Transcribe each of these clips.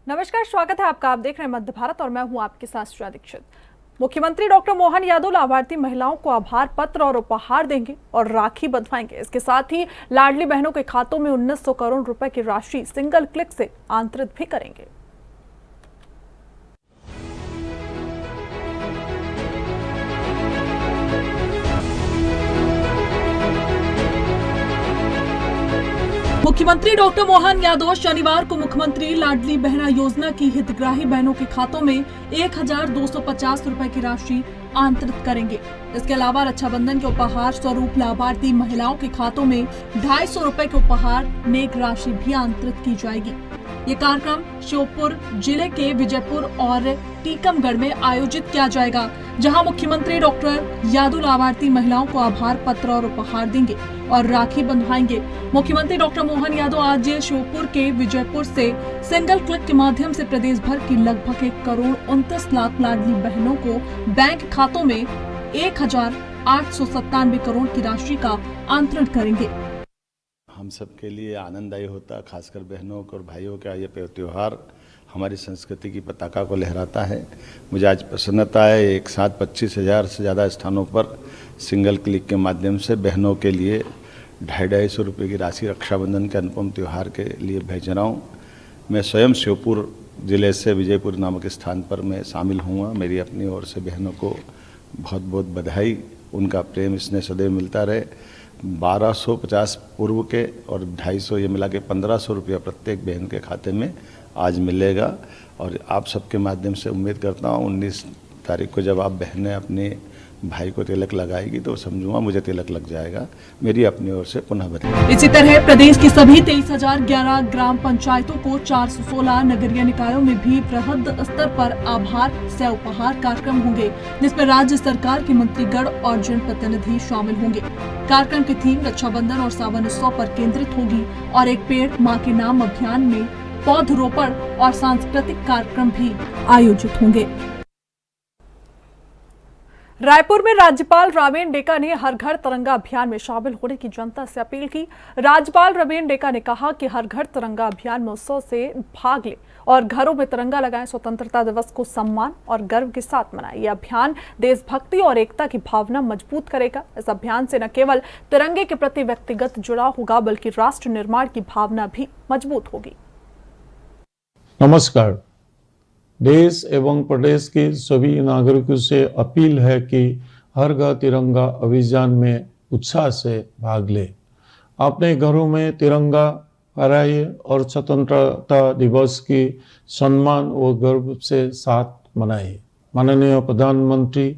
नमस्कार, स्वागत है आपका। आप देख रहे हैं मध्य भारत और मैं हूं आपके साथ श्रेया दीक्षित। मुख्यमंत्री डॉक्टर मोहन यादव लाभार्थी महिलाओं को आभार पत्र और उपहार देंगे और राखी बंधवाएंगे। इसके साथ ही लाडली बहनों के खातों में 1900 करोड़ रुपए की राशि सिंगल क्लिक से आंतरित भी करेंगे। मुख्यमंत्री डॉक्टर मोहन यादव शनिवार को मुख्यमंत्री लाडली बहना योजना की हितग्राही बहनों के खातों में 1250 रुपए की राशि आंतरित करेंगे। इसके अलावा रक्षाबंधन के उपहार स्वरूप लाभार्थी महिलाओं के खातों में 250 रुपए के उपहार नेक राशि भी आंतरित की जाएगी। ये कार्यक्रम श्योपुर जिले के विजयपुर और टीकमगढ़ में आयोजित किया जाएगा, जहां मुख्यमंत्री डॉक्टर यादव लाभार्थी महिलाओं को आभार पत्र और उपहार देंगे और राखी बंधवाएंगे। मुख्यमंत्री डॉक्टर मोहन यादव आज श्योपुर के विजयपुर से सिंगल क्लिक के माध्यम से प्रदेश भर की लगभग 1 करोड़ 29 लाख लाडली बहनों को बैंक खातों में 1897 करोड़ की राशि का अंतरण करेंगे। हम सब के लिए आनंददायी होता, खासकर बहनों और भाइयों का ये त्यौहार हमारी संस्कृति की पताका को लहराता है। मुझे आज प्रसन्नता है, एक साथ 25,000 से ज़्यादा स्थानों पर सिंगल क्लिक के माध्यम से बहनों के लिए 250 रुपये की राशि रक्षाबंधन के अनुपम त्यौहार के लिए भेज रहा हूँ। मैं स्वयं श्योपुर जिले से विजयपुर नामक स्थान पर मैं शामिल हुआ। मेरी अपनी ओर से बहनों को बहुत बहुत बधाई, उनका प्रेम स्नेह सदैव मिलता रहे। 1250 पूर्व के और 250 ये मिला के 1500 रुपया प्रत्येक बहन के खाते में आज मिलेगा। और आप सबके माध्यम से उम्मीद करता हूँ 19 तारीख को जब आप बहनें अपने भाई को तिलक लगाएगी तो समझूंगा मुझे तिलक लग जाएगा। मेरी अपनी ओर से पुनः बधाई। इसी तरह प्रदेश की सभी 23,011 ग्राम पंचायतों को 416 नगरीय निकायों में भी बृहद स्तर पर आभार से उपहार कार्यक्रम होंगे, जिसमें राज्य सरकार के मंत्रीगण और जनप्रतिनिधि शामिल होंगे। कार्यक्रम की थीम रक्षाबंधन और सावन उत्सव पर केंद्रित होगी और एक पेड़ माँ के नाम अभियान में पौधरोपण और सांस्कृतिक कार्यक्रम भी आयोजित होंगे। रायपुर में राज्यपाल रवीन डेका ने हर घर तिरंगा अभियान में शामिल होने की जनता से अपील की। राज्यपाल रवीन डेका ने कहा कि हर घर तिरंगा अभियान में उत्सव से भाग ले और घरों में तिरंगा लगाएं। स्वतंत्रता दिवस को सम्मान और गर्व के साथ मनाएं। यह अभियान देशभक्ति और एकता की भावना मजबूत करेगा। इस अभियान से न केवल तिरंगे के प्रति व्यक्तिगत जुड़ाव होगा, बल्कि राष्ट्र निर्माण की भावना भी मजबूत होगी। नमस्कार। देश एवं प्रदेश के सभी नागरिकों से अपील है कि हर घर तिरंगा अभियान में उत्साह से भाग ले। अपने घरों में तिरंगा फहराइए और स्वतंत्रता दिवस की सम्मान व गर्व से साथ मनाइए। माननीय प्रधानमंत्री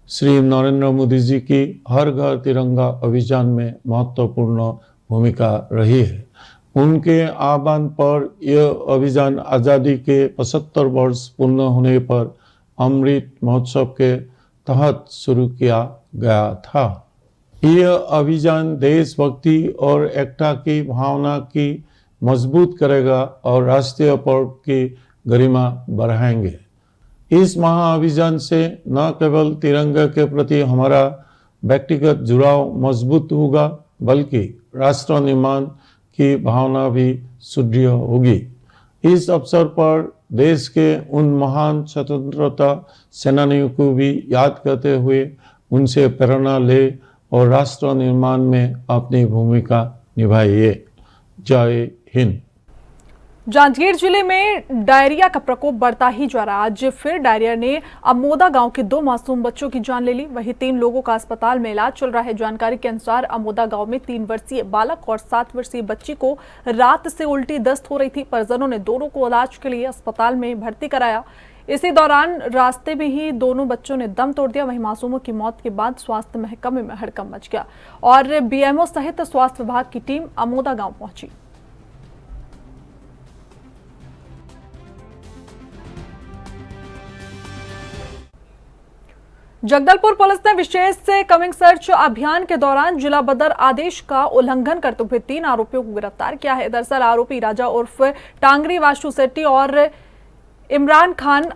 श्री नरेंद्र मोदी जी की हर घर तिरंगा अभियान में महत्वपूर्ण भूमिका रही है। उनके आह्वान पर यह अभियान आज़ादी के 75 वर्ष पूर्ण होने पर अमृत महोत्सव के तहत शुरू किया गया था। यह अभियान देशभक्ति और एकता की भावना की मजबूत करेगा और राष्ट्रीय पर्व की गरिमा बढ़ाएंगे। इस महाअभियान से न केवल तिरंगे के प्रति हमारा व्यक्तिगत जुड़ाव मजबूत होगा, बल्कि राष्ट्र निर्माण की भावना भी सुदृढ़ होगी। इस अवसर पर देश के उन महान स्वतंत्रता सेनानियों को भी याद करते हुए उनसे प्रेरणा ले और राष्ट्र निर्माण में अपनी भूमिका निभाइए। जय हिंद। जांजगीर जिले में डायरिया का प्रकोप बढ़ता ही जा रहा। आज फिर डायरिया ने अमोदा गांव के 2 मासूम बच्चों की जान ले ली। वहीं 3 लोगों का अस्पताल में इलाज चल रहा है। जानकारी के अनुसार अमोदा गांव में 3 वर्षीय बालक और 7 वर्षीय बच्ची को रात से उल्टी दस्त हो रही थी। परिजनों ने दोनों को इलाज के लिए अस्पताल में भर्ती कराया। इसी दौरान रास्ते में ही दोनों बच्चों ने दम तोड़ दिया। वहीं मासूमों की मौत के बाद स्वास्थ्य महकमे में हड़कंप मच गया और बीएमओ सहित स्वास्थ्य विभाग की टीम अमोदा गाँव पहुंची। जगदलपुर पुलिस ने विशेष कमिंग सर्च अभियान के दौरान जिला बदर आदेश का उल्लंघन करते हुए 3 आरोपियों को गिरफ्तार किया है। दरअसल आरोपी राजा उर्फ टांगरी वाशु सेट्टी और इमरान खान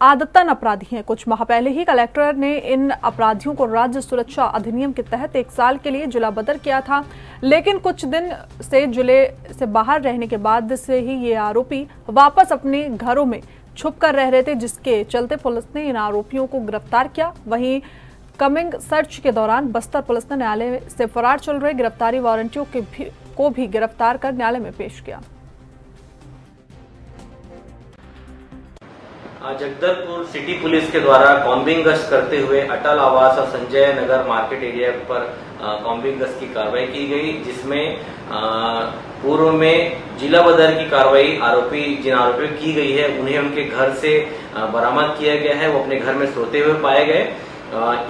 आदतन अपराधी हैं। कुछ माह पहले ही कलेक्टर ने इन अपराधियों को राज्य सुरक्षा अधिनियम के तहत 1 साल के लिए जिला बदर किया था, लेकिन कुछ दिन से जिले से बाहर रहने के बाद से ही ये आरोपी वापस अपने घरों में छुप कर रह रहे थे, जिसके चलते पुलिस ने इन आरोपियों को गिरफ्तार किया। वहीं कमिंग सर्च के दौरान बस्तर पुलिस ने न्यायालय से फरार चल रहे गिरफ्तारी वारंटियों को भी गिरफ्तार कर न्यायालय में पेश किया। जगदलपुर सिटी पुलिस के द्वारा कॉम्बिंग गश्त करते हुए अटल आवास और संजय नगर मार्केट एरिया पर कॉम्बिंग गश्त की कार्रवाई की गई, जिसमें पूर्व में जिला बदर की कार्रवाई जिन आरोपियों की गई है उन्हें उनके घर से बरामद किया गया है। वो अपने घर में सोते हुए पाए गए।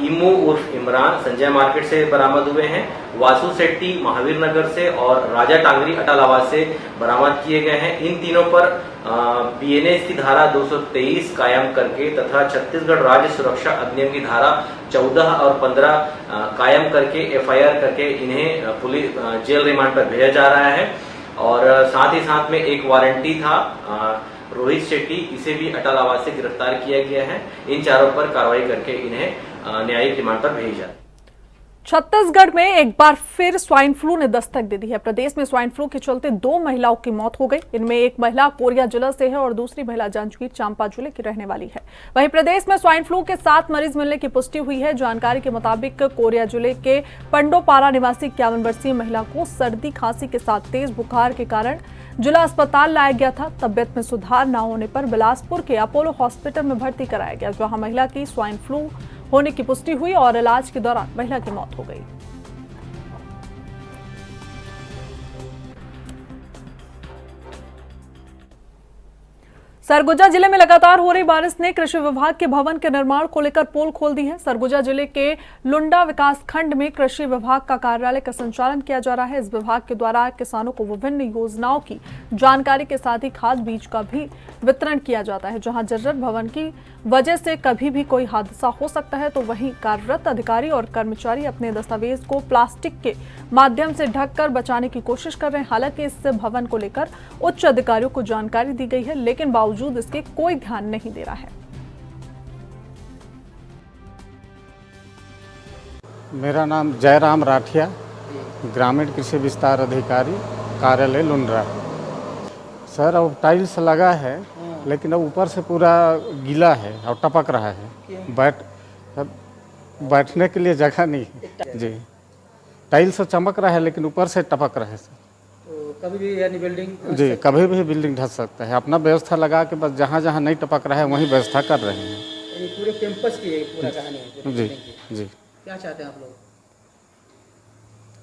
इमू उर्फ इमरान संजय मार्केट से बरामद हुए हैं। वासु शेट्टी महावीर नगर से और राजा टांगरी अटल आवास से बरामद किए गए हैं। इन तीनों पर बीएनएस की धारा 223 कायम करके तथा छत्तीसगढ़ राज्य सुरक्षा अधिनियम की धारा 14 और 15 कायम करके एफआईआर करके इन्हें पुलिस जेल रिमांड पर भेजा जा रहा है। और साथ ही साथ में एक वारंटी था रोहित शेट्टी, इसे भी अटल आवास से गिरफ्तार किया गया है। इन चारों पर कार्रवाई करके इन्हें न्यायिक रिमांड पर भेजा। छत्तीसगढ़ में एक बार फिर स्वाइन फ्लू ने दस्तक दे दी है। प्रदेश में स्वाइन फ्लू के चलते 2 महिलाओं की मौत हो गई। इनमें एक महिला कोरिया जिला से है और दूसरी महिला जांजगीर चांपा जिले की रहने वाली है। वहीं प्रदेश में स्वाइन फ्लू के 7 मरीज मिलने की पुष्टि हुई है। जानकारी के मुताबिक कोरिया जिले के पंडोपारा निवासी 51 वर्षीय महिला को सर्दी खांसी के साथ तेज बुखार के कारण जिला अस्पताल लाया गया था। तबियत में सुधार न होने पर बिलासपुर के अपोलो हॉस्पिटल में भर्ती कराया गया, जहां महिला की स्वाइन फ्लू होने की पुष्टि हुई और इलाज के दौरान महिला की मौत हो गई। सरगुजा जिले में लगातार हो रही बारिश ने कृषि विभाग के भवन के निर्माण को लेकर पोल खोल दी है। सरगुजा जिले के लुंडा विकास खंड में कृषि विभाग का कार्यालय का संचालन किया जा रहा है। इस विभाग के द्वारा किसानों को विभिन्न योजनाओं की जानकारी के साथ ही खाद बीज का भी वितरण किया जाता है। जहां जर्जर भवन की वजह से कभी भी कोई हादसा हो सकता है, तो वहीं कार्यरत अधिकारी और कर्मचारी अपने दस्तावेज को प्लास्टिक के माध्यम से ढककर बचाने की कोशिश कर रहे हैं। हालांकि इस भवन को लेकर उच्च अधिकारियों को जानकारी दी गई है, लेकिन बावजूद इसके कोई ध्यान नहीं दे रहा है। मेरा नाम जयराम राठिया, ग्रामीण कृषि विस्तार अधिकारी, कार्यालय लुंड्रा। सर अब टाइल्स लगा है, लेकिन अब ऊपर से पूरा गीला है और टपक रहा है। बैठने के लिए जगह नहीं है जी। टाइल्स तो चमक रहा है लेकिन ऊपर से टपक रहा है सर। तो कभी भी यानी बिल्डिंग जी कभी भी बिल्डिंग ढस सकता है। अपना व्यवस्था लगा के बस जहाँ जहाँ नहीं टपक रहा है वहीं व्यवस्था कर रहे हैं। यानी पूरे कैंपस की पूरा कहानी है पूरी जी बिल्डिंग की। जी। क्या चाहते हैं आप लोग?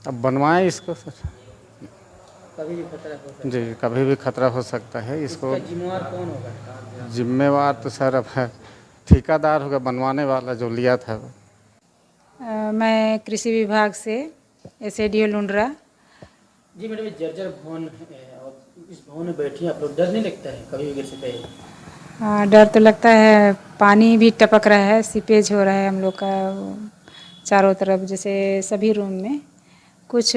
अब बनवाएं इसको सर। कभी भी खतरा हो सकता है। जी कभी भी खतरा हो सकता है। इसको इसका जिम्मेवार कौन होगा? जिम्मेवार तो सर अब ठेकेदार होगा, बनवाने वाला जो लिया था। मैं कृषि विभाग से एसएडीओ लुंड्रा। जी मैडम, ये जर्जर भवन है और इस भवन में बैठी आप लोग, डर नहीं लगता है कभी भी गिर से पहले? डर तो लगता है, पानी भी टपक रहा है, सीपेज हो रहा है हम लोग का चारों तरफ। जैसे सभी रूम में कुछ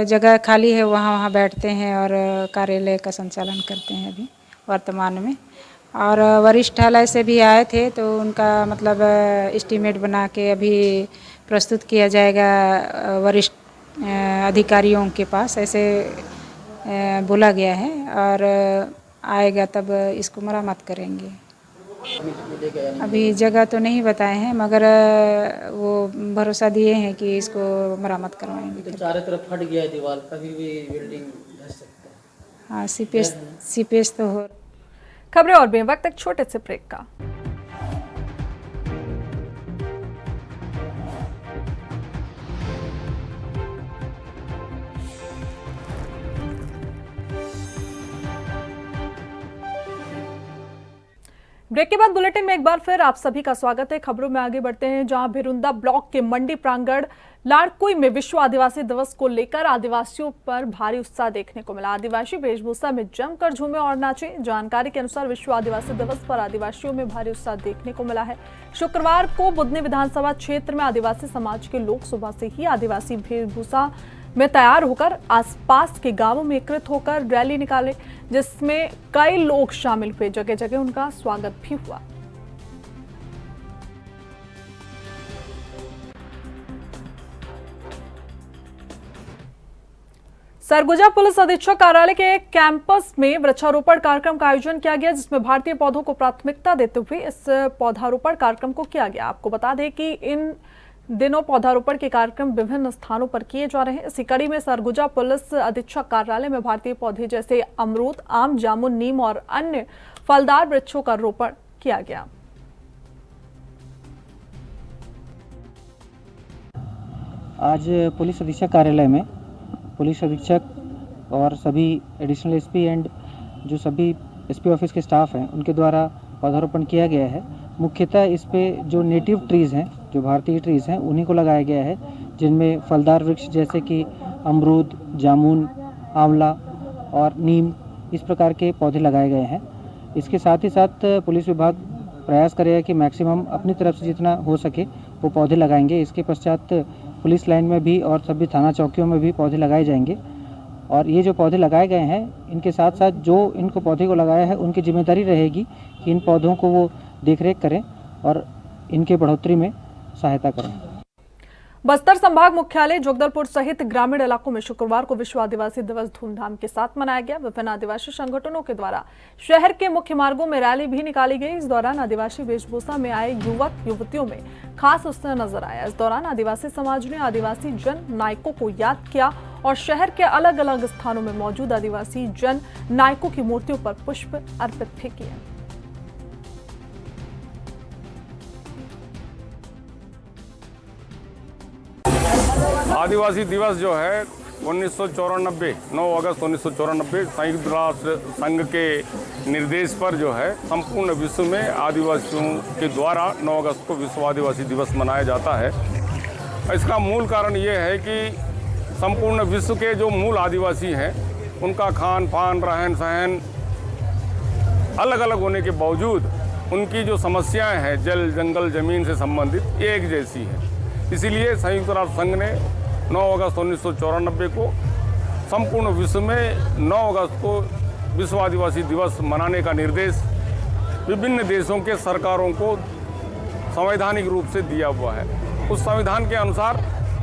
जगह खाली है, वहाँ बैठते हैं और कार्यालय का संचालन करते हैं अभी वर्तमान में। और वरिष्ठालय से भी आए थे तो उनका मतलब एस्टीमेट बना के अभी प्रस्तुत किया जाएगा वरिष्ठ अधिकारियों के पास, ऐसे बोला गया है। और आएगा तब इसको मरम्मत करेंगे। अभी जगह तो नहीं बताए हैं, मगर वो भरोसा दिए हैं कि इसको मरम्मत करवाएंगे। तो चारों तरफ फट गया है दीवार, कभी भी बिल्डिंग धस सकता है। हाँ, सीपेज तो हो। खबरें और भी वक्त एक छोटे से ब्रेक का। ब्रेक के बाद बुलेटिन में एक बार फिर आप सभी का स्वागत है। खबरों में आगे बढ़ते हैं, जहां भिरुंदा ब्लॉक के मंडी प्रांगण लाड़कुई में विश्व आदिवासी दिवस को लेकर आदिवासियों पर भारी उत्साह देखने को मिला। आदिवासी वेशभूषा में जमकर झूमे और नाचे। जानकारी के अनुसार विश्व आदिवासी दिवस पर आदिवासियों में भारी उत्साह देखने को मिला है। शुक्रवार को बुदनी विधानसभा क्षेत्र में आदिवासी समाज के लोग सुबह से ही आदिवासी वेशभूषा में तैयार होकर आसपास के गांवों में एकत्रित होकर रैली निकाले, जिसमें कई लोग शामिल हुए। जगह जगह उनका स्वागत भी हुआ। सरगुजा पुलिस अधीक्षक कार्यालय के कैंपस में वृक्षारोपण कार्यक्रम का आयोजन किया गया, जिसमें भारतीय पौधों को प्राथमिकता देते हुए इस पौधारोपण कार्यक्रम को किया गया। आपको बता दें कि इन दिनों पौधारोपण के कार्यक्रम विभिन्न स्थानों पर किए जा रहे हैं। इसी कड़ी में सरगुजा पुलिस अधीक्षक कार्यालय में भारतीय पौधे जैसे अमरूद, आम, जामुन, नीम और अन्य फलदार वृक्षों का रोपण किया गया। आज पुलिस अधीक्षक कार्यालय में पुलिस अधीक्षक और सभी एडिशनल एसपी एंड जो सभी एसपी ऑफिस के स्टाफ हैं उनके द्वारा पौधारोपण किया गया है। मुख्यतः इस पे जो नेटिव ट्रीज़ हैं, जो भारतीय ट्रीज़ हैं, उन्हीं को लगाया गया है, जिनमें फलदार वृक्ष जैसे कि अमरूद, जामुन, आंवला और नीम इस प्रकार के पौधे लगाए गए हैं। इसके साथ ही साथ पुलिस विभाग प्रयास करेगा कि मैक्सिमम अपनी तरफ से जितना हो सके वो पौधे लगाएंगे। इसके पश्चात पुलिस लाइन में भी और सभी थाना चौकियों में भी पौधे लगाए जाएंगे। और ये जो पौधे लगाए गए हैं, इनके साथ साथ जो इनको पौधे को लगाया है उनकी जिम्मेदारी रहेगी कि इन पौधों को वो देखरेख करें और इनके बढ़ोतरी में सहायता करें। बस्तर संभाग मुख्यालय जगदलपुर सहित ग्रामीण इलाकों में शुक्रवार को विश्व आदिवासी दिवस धूमधाम के साथ मनाया गया। विभिन्न आदिवासी संगठनों के द्वारा शहर के मुख्य मार्गों में रैली भी निकाली गई। इस दौरान आदिवासी वेशभूषा में आए युवक युवतियों में खास उत्साह नजर आया। इस दौरान आदिवासी समाज ने आदिवासी जन नायकों को याद किया और शहर के अलग अलग स्थानों में मौजूद आदिवासी जन नायकों की मूर्तियों पर पुष्प अर्पित भी किए। आदिवासी दिवस जो है 1994 9 अगस्त 1994 संयुक्त राष्ट्र संघ के निर्देश पर जो है संपूर्ण विश्व में आदिवासियों के द्वारा 9 अगस्त को विश्व आदिवासी दिवस मनाया जाता है। इसका मूल कारण ये है कि संपूर्ण विश्व के जो मूल आदिवासी हैं उनका खान पान, रहन सहन अलग अलग होने के बावजूद उनकी जो समस्याएं हैं जल, जंगल, जमीन से संबंधित एक जैसी है। इसीलिए संयुक्त राष्ट्र संघ ने 9 अगस्त 1994 को संपूर्ण विश्व में 9 अगस्त को विश्व आदिवासी दिवस मनाने का निर्देश विभिन्न देशों के सरकारों को संवैधानिक रूप से दिया हुआ है। उस संविधान के अनुसार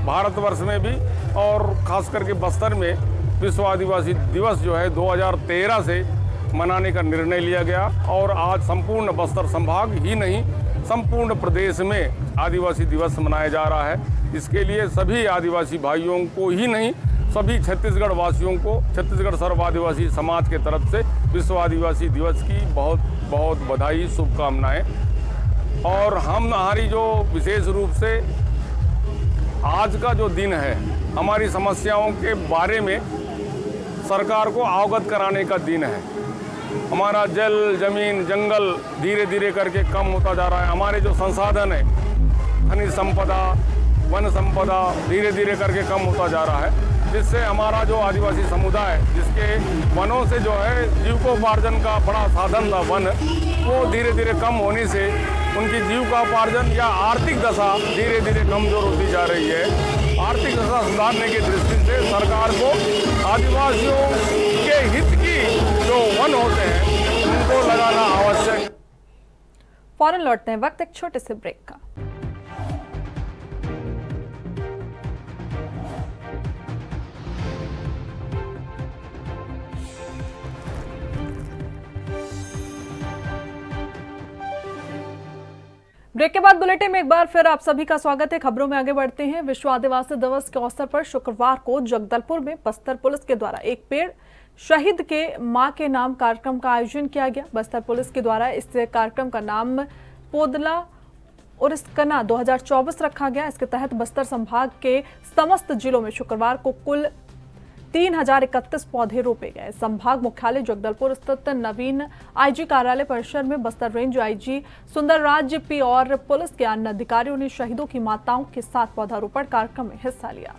भारतवर्ष में भी और खास करके बस्तर में विश्व आदिवासी दिवस जो है 2013 से मनाने का निर्णय लिया गया और आज संपूर्ण बस्तर संभाग ही नहीं संपूर्ण प्रदेश में आदिवासी दिवस मनाया जा रहा है। इसके लिए सभी आदिवासी भाइयों को ही नहीं सभी छत्तीसगढ़ वासियों को छत्तीसगढ़ सर्व आदिवासी समाज के तरफ से विश्व आदिवासी दिवस की बहुत बहुत बधाई, शुभकामनाएं। और हमारी जो विशेष रूप से आज का जो दिन है हमारी समस्याओं के बारे में सरकार को अवगत कराने का दिन है। हमारा जल, जमीन, जंगल धीरे धीरे करके कम होता जा रहा है। हमारे जो संसाधन है, खनिज संपदा, वन संपदा धीरे धीरे करके कम होता जा रहा है, जिससे हमारा जो आदिवासी समुदाय जिसके वनों से जो है जीविकोपार्जन का बड़ा साधन था वन, वो धीरे धीरे कम होने से उनकी जीविकोपार्जन या आर्थिक दशा धीरे धीरे कमजोर होती जा रही है। आर्थिक दशा सुधारने की दृष्टि से सरकार को आदिवासियों के हित की जो वन होते हैं उनको लगाना आवश्यक। फौरन लौटने वक्त एक छोटे से ब्रेक का। ब्रेक के बाद बुलेटिन में एक बार फिर आप सभी का स्वागत है। खबरों में आगे बढ़ते हैं। विश्व आदिवासी दिवस के अवसर पर शुक्रवार को जगदलपुर में बस्तर पुलिस के द्वारा एक पेड़ शहीद के मां के नाम कार्यक्रम का आयोजन किया गया। बस्तर पुलिस के द्वारा इस कार्यक्रम का नाम पोदला उर्सकना 2024 रखा गया। इसके तहत बस्तर संभाग के समस्त जिलों में शुक्रवार को कुल 3031 पौधे रोपे गए। संभाग मुख्यालय जगदलपुर स्थित नवीन आईजी कार्यालय परिसर में Bastar range IG Sundarraj P और पुलिस के अन्य अधिकारियों ने शहीदों की माताओं के साथ पौधारोपण कार्यक्रम में हिस्सा लिया।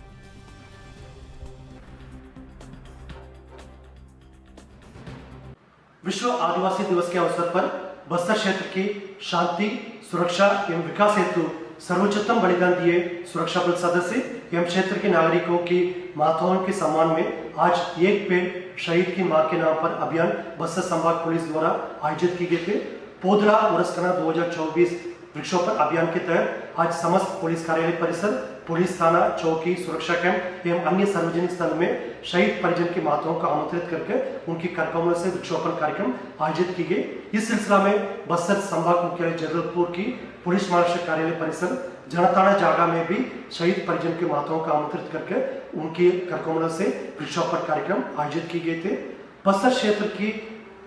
विश्व आदिवासी दिवस के अवसर पर बस्तर क्षेत्र की शांति, सुरक्षा एवं विकास हेतु सर्वोच्चतम बलिदान दिए सुरक्षा बल सदस्य एवं क्षेत्र के नागरिकों की माताओं के सम्मान में आज एक पेड़ शहीद की मां के नाम पर अभियान बस्तर संभाग पुलिस द्वारा आयोजित किए गए थे। पोदला उर्सकना 2024 वृक्षोपण अभियान के तहत आज समस्त पुलिस कार्यालय परिसर पुलिस थाना, चौकी, सुरक्षा कैंप एवं अन्य सार्वजनिक स्थल में शहीद परिजन की माताओं को आमंत्रित करके उनकी करकमलों से वृक्षारोपण कार्यक्रम आयोजित की गई। इस सिलसिला में बस्तर संभाग मुख्यालय जगदलपुर की पुलिस महानिरीक्षक कार्यालय परिसर जनताना जागा में भी शहीद परिजन की माताओं को आमंत्रित करके उनकी करकमलों से वृक्षारोपण कार्यक्रम आयोजित किए गए थे। बस्तर क्षेत्र की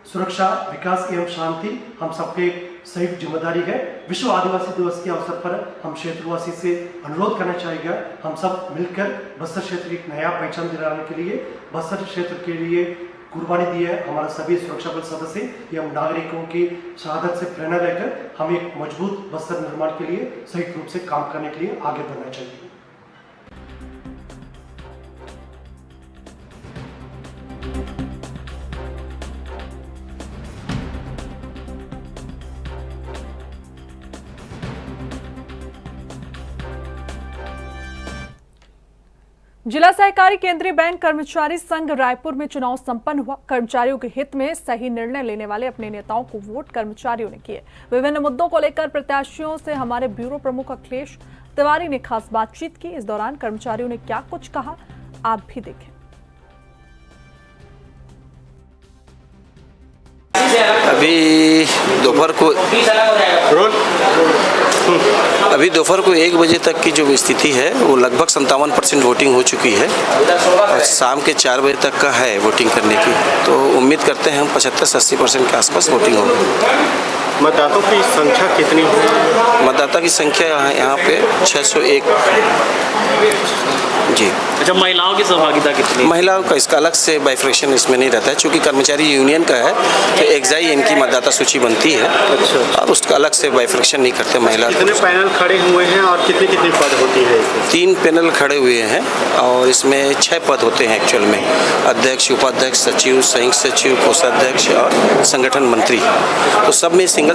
सुरक्षा, विकास एवं शांति हम सबके संयुक्त जिम्मेदारी है। विश्व आदिवासी दिवस के अवसर पर हम क्षेत्रवासी से अनुरोध करना चाहेंगे, हम सब मिलकर बस्तर क्षेत्र की एक नया पहचान दिलाने के लिए बस्तर क्षेत्र के लिए कुर्बानी दी है। हमारे सभी सुरक्षा बल सदस्य एवं नागरिकों की शहादत से प्रेरणा लेकर हम एक मजबूत बस्तर निर्माण के लिए संयुक्त रूप से काम करने के लिए आगे बढ़ना चाहिए। जिला सहकारी केंद्रीय बैंक कर्मचारी संघ रायपुर में चुनाव संपन्न हुआ। कर्मचारियों के हित में सही निर्णय लेने वाले अपने नेताओं को वोट कर्मचारियों ने किए। विभिन्न मुद्दों को लेकर प्रत्याशियों से हमारे ब्यूरो प्रमुख अखिलेश तिवारी ने खास बातचीत की। इस दौरान कर्मचारियों ने क्या कुछ कहा, आप भी देखें। अभी दोपहर को 1 बजे तक की जो स्थिति है वो लगभग 57% वोटिंग हो चुकी है और शाम के 4 बजे तक का है वोटिंग करने की। तो उम्मीद करते हैं हम 75 से 80% के आसपास वोटिंग होगी। मतदाताओं की संख्या कितनी है? मतदाता की संख्या यहाँ पे 601 जी। अच्छा, महिलाओं की सहभागिता कितनी? महिलाओं का इसका अलग से बाइफ्रेक्शन इसमें नहीं रहता है, चूँकि कर्मचारी यूनियन का है तो एक्साई इनकी मतदाता सूची बनती है। अच्छा। और उसका अलग से बाइफ्रेक्शन नहीं करते महिला। कितने पैनल खड़े हुए हैं और कितनी कितनी पद होती है इसमें? 3 पैनल खड़े हुए हैं और इसमें 6 पद होते हैं एक्चुअल में। अध्यक्ष, उपाध्यक्ष, सचिव, संयुक्त सचिव, कोषाध्यक्ष और संगठन मंत्री। तो सब में सिंगल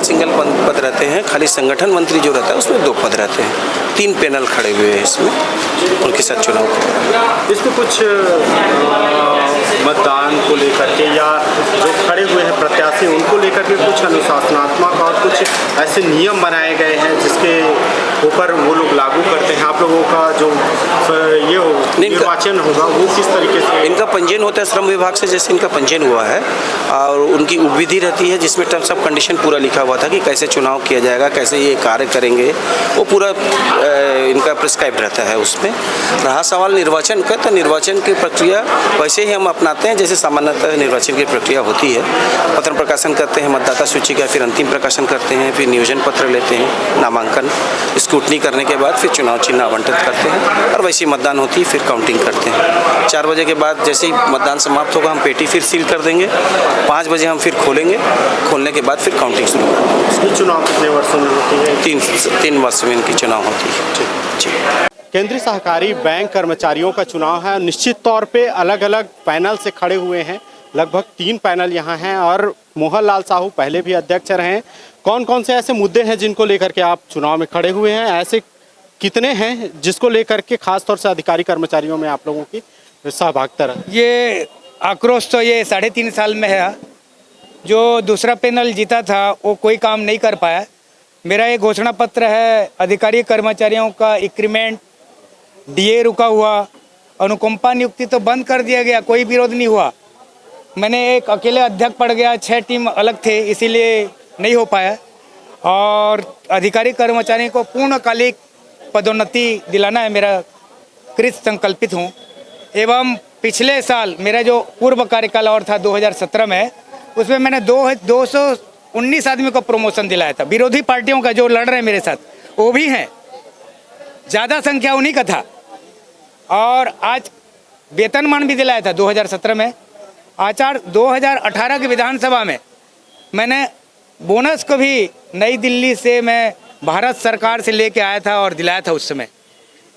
पद रहते हैं। खाली संगठन मंत्री जो रहता है उसमें 2 पद रहते हैं। 3 पैनल खड़े हुए हैं इसमें, उनके साथ चुनाव। इसमें कुछ मतदान को लेकर के या जो खड़े हुए हैं प्रत्याशी उनको लेकर के कुछ अनुशासनात्मक और कुछ ऐसे नियम बनाए गए हैं जिसके ऊपर वो लोग लागू करते हैं। आप लोगों का जो ये हो निर्वाचन होगा वो किस तरीके से? इनका पंजीयन होता है श्रम विभाग से, जैसे इनका पंजीयन हुआ है और उनकी उपविधि रहती है जिसमें टर्म्स ऑफ कंडीशन पूरा लिखा हुआ था कि कैसे चुनाव किया जाएगा, कैसे ये कार्य करेंगे, वो पूरा इनका प्रिस्क्राइब रहता है उसमें। रहा सवाल निर्वाचन का, तो निर्वाचन की प्रक्रिया वैसे ही हम अपनाते हैं जैसे सामान्यतः निर्वाचन की प्रक्रिया होती है। पत्र प्रकाशन करते हैं मतदाता सूची का, फिर अंतिम प्रकाशन करते हैं, फिर नियोजन पत्र लेते हैं, नामांकन, स्क्रूटनी करने के बाद फिर चुनाव चिन्ह आवंटित करते हैं और वैसे मतदान होती है, फिर काउंटिंग करते हैं। 4 बजे के बाद जैसे ही मतदान समाप्त होगा हम पेटी फिर सील कर देंगे। 5 बजे हम फिर खोलेंगे, खोलने के बाद फिर काउंटिंग शुरू करेंगे। इसकी चुनाव कितने वर्षों में होती है? 3 वर्ष में इनकी चुनाव होती है। जी। केंद्रीय सहकारी बैंक कर्मचारियों का चुनाव है। निश्चित तौर पे अलग अलग पैनल से खड़े हुए हैं। लगभग 3 पैनल यहाँ हैं और मोहन लाल साहू पहले भी अध्यक्ष रहे हैं। कौन कौन से ऐसे मुद्दे हैं जिनको लेकर के आप चुनाव में खड़े हुए हैं? ऐसे कितने हैं जिसको लेकर के खास तौर से अधिकारी कर्मचारियों में आप लोगों की सहभागिता रही? ये आक्रोश तो ये 3.5 साल में है। जो दूसरा पैनल जीता था वो कोई काम नहीं कर पाया। मेरा ये घोषणा पत्र है, अधिकारी कर्मचारियों का इंक्रीमेंट, डीए रुका हुआ, अनुकंपा नियुक्ति तो बंद कर दिया गया, कोई विरोध नहीं हुआ। मैंने एक अकेले अध्यक्ष पड़ गया, 6 टीम अलग थे इसीलिए नहीं हो पाया। और अधिकारी कर्मचारियों को पूर्णकालिक पदोन्नति दिलाना है, मेरा कृत संकल्पित हूँ। एवं पिछले साल मेरा जो पूर्व कार्यकाल और था 2017 में, उसमें मैंने 219 आदमी को प्रमोशन दिलाया था। विरोधी पार्टियों का जो लड़ रहे हैं मेरे साथ वो भी हैं, ज़्यादा संख्या उन्हीं का था। और आज वेतनमान भी दिलाया था 2017 में। आचार 2018 की विधानसभा में मैंने बोनस को भी नई दिल्ली से मैं भारत सरकार से लेके आया था और दिलाया था उस समय।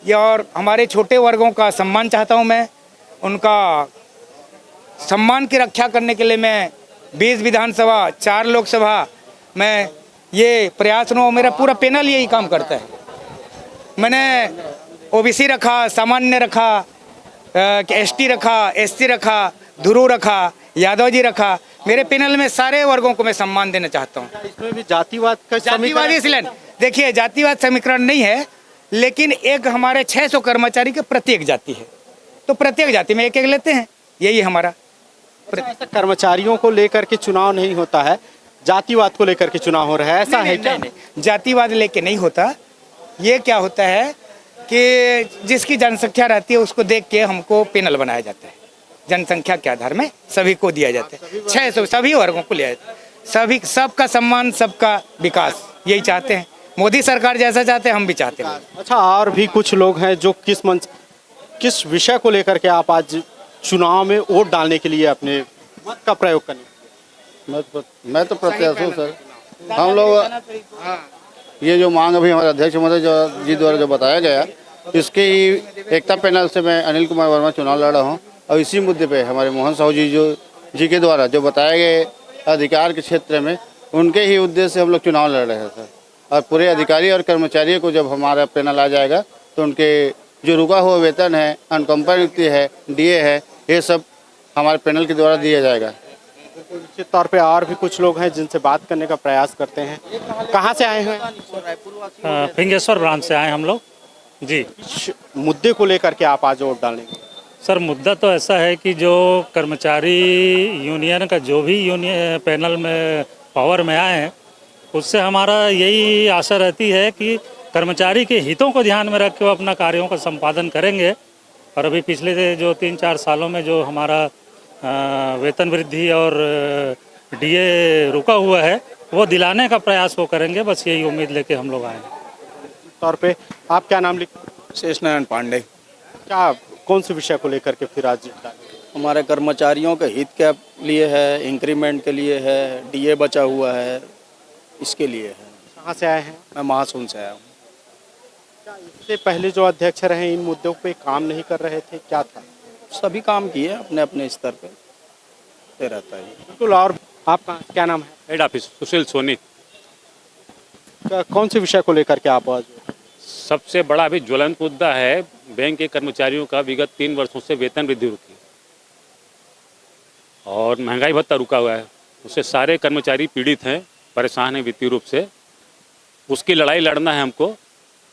ये और हमारे छोटे वर्गों का सम्मान चाहता हूँ मैं, उनका सम्मान की रक्षा करने के लिए मैं 20 विधानसभा 4 लोकसभा में ये प्रयास हूँ। मेरा पूरा पैनल यही काम करता है। मैंने ओबीसी रखा, सामान्य रखा, एसटी रखा, एससी रखा, धुरू रखा, यादव जी रखा। मेरे पैनल में सारे वर्गों को मैं सम्मान देना चाहता हूँ। इसमें भी जातिवाद का जातिवादी इसलिए देखिए, जातिवाद समीकरण नहीं है, लेकिन एक हमारे 600 कर्मचारी के प्रत्येक जाति है, तो प्रत्येक जाति में एक एक लेते हैं, यही हमारा। ऐसा कर्मचारियों को लेकर के चुनाव नहीं होता है, जातिवाद को लेकर के चुनाव हो रहा है, ऐसा है क्या? नहीं, जातिवाद लेके नहीं होता। ये क्या होता है कि जिसकी जनसंख्या रहती है उसको देख के हमको पैनल बनाया जाता है, जनसंख्या के आधार में सभी को दिया जाता है, 600 सभी वर्गों को लिया जाता है, सभी सबका सम्मान, सबका विकास, यही चाहते हैं। मोदी सरकार जैसा चाहते हैं हम भी चाहते हैं। अच्छा, और भी कुछ लोग हैं जो किस विषय को लेकर के आप आज चुनाव में वोट डालने के लिए अपने मत का प्रयोग करने? मैं तो प्रत्याशी हूँ सर। हम लोग ये जो मांग अभी हमारे अध्यक्ष महोदय जी द्वारा जो बताया गया, इसके ही एकता पैनल से मैं अनिल कुमार वर्मा चुनाव लड़ रहा हूँ और इसी मुद्दे पे हमारे मोहन साहू जी के द्वारा जो बताए गए अधिकार के क्षेत्र में, उनके ही उद्देश्य से हम लोग चुनाव लड़ रहे हैं सर। और पूरे अधिकारी और कर्मचारियों को जब हमारा पैनल आ जाएगा तो उनके जो रुका हुआ वेतन है, अनुकंपा नियुक्ति है, डीए है, ये सब हमारे पैनल के द्वारा दिया जाएगा। निश्चित तौर पे और भी कुछ लोग हैं जिनसे बात करने का प्रयास करते हैं। कहाँ से आए हैं? फिंगेश्वर ब्रांच से आए हम लोग जी। मुद्दे को लेकर के आप आज वोट डालेंगे? सर मुद्दा तो ऐसा है कि जो कर्मचारी यूनियन का जो भी यूनियन पैनल में पावर में आए हैं, उससे हमारा यही आशा रहती है कि कर्मचारी के हितों को ध्यान में रख के वो अपना कार्यों का संपादन करेंगे। और अभी पिछले जो 3-4 सालों में जो हमारा वेतन वृद्धि और डीए रुका हुआ है, वो दिलाने का प्रयास वो करेंगे, बस यही उम्मीद लेके हम लोग आए हैं। तौर पे आप क्या नाम लिख? शेष नारायण पांडे। क्या कौन से विषय को लेकर के फिर आज? हमारे कर्मचारियों के हित के लिए है, इंक्रीमेंट के लिए है, डीए बचा हुआ है, इसके लिए है। कहाँ से आए हैं? मैं महासून से आया हूँ। इससे पहले जो अध्यक्ष रहे इन मुद्दों पे काम नहीं कर रहे थे, क्या था? सभी काम किए अपने अपने स्तर पे रहता है। बिल्कुल। और आपका क्या नाम है? हेड ऑफिस सुशील सोनी। कौन से विषय को लेकर के आप आज? सबसे बड़ा अभी ज्वलंत मुद्दा है बैंक के कर्मचारियों का विगत 3 वर्षों से वेतन वृद्धि रुकी और महंगाई भत्ता रुका हुआ है। उससे सारे कर्मचारी पीड़ित हैं, परेशान हैं वित्तीय रूप से। उसकी लड़ाई लड़ना है हमको,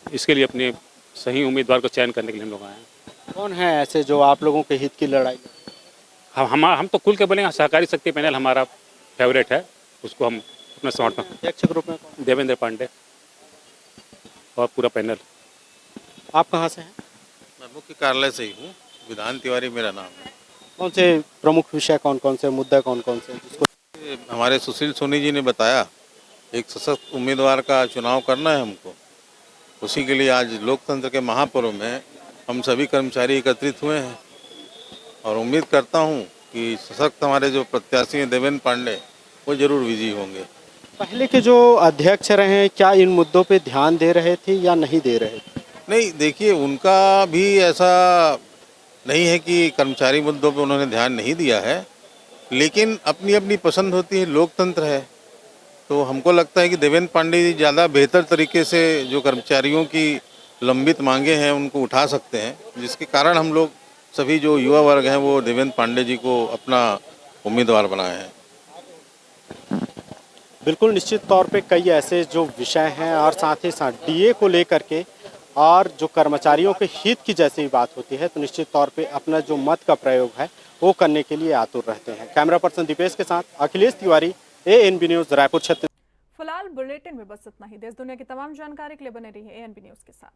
इसके लिए अपने सही उम्मीदवार को चयन करने के लिए हम लोग आए हैं। कौन है ऐसे जो आप लोगों के हित की लड़ाई? हम तो खुल के बोलेंगे, सहकारी शक्ति पैनल हमारा फेवरेट है, उसको हम अपना समर्थन। अध्यक्ष ग्रुप में देवेंद्र पांडे और पूरा पैनल। आप कहाँ से हैं? मैं मुख्य कार्यालय से ही हूँ, विधान तिवारी मेरा नाम है। कौन से प्रमुख विषय, कौन कौन से मुद्दा, कौन कौन से जिसको हमारे सुशील सोनी जी ने बताया, एक सशक्त उम्मीदवार का चुनाव करना है हमको। उसी के लिए आज लोकतंत्र के महापर्व में हम सभी कर्मचारी एकत्रित हुए हैं और उम्मीद करता हूं कि सशक्त हमारे जो प्रत्याशी हैं देवेंद्र पांडे, वो जरूर विजयी होंगे। पहले के जो अध्यक्ष रहे, क्या इन मुद्दों पे ध्यान दे रहे थे या नहीं दे रहे थे? नहीं, देखिए उनका भी ऐसा नहीं है कि कर्मचारी मुद्दों पे उन्होंने ध्यान नहीं दिया है, लेकिन अपनी अपनी पसंद होती है, लोकतंत्र है। तो हमको लगता है कि देवेंद्र पांडे जी ज़्यादा बेहतर तरीके से जो कर्मचारियों की लंबित मांगे हैं उनको उठा सकते हैं, जिसके कारण हम लोग सभी जो युवा वर्ग हैं वो देवेंद्र पांडे जी को अपना उम्मीदवार बनाए हैं। बिल्कुल, निश्चित तौर पे कई ऐसे जो विषय हैं और साथ ही साथ डीए को लेकर के और जो कर्मचारियों के हित की जैसी बात होती है, तो निश्चित तौर पे अपना जो मत का प्रयोग है वो करने के लिए आतुर रहते हैं। कैमरा पर्सन दीपेश के साथ अखिलेश तिवारी, ANB न्यूज़, रायपुर। फिलहाल बुलेटिन में बस इतना ही। देश दुनिया की तमाम जानकारी के लिए बने रहिए ANB न्यूज़ के साथ।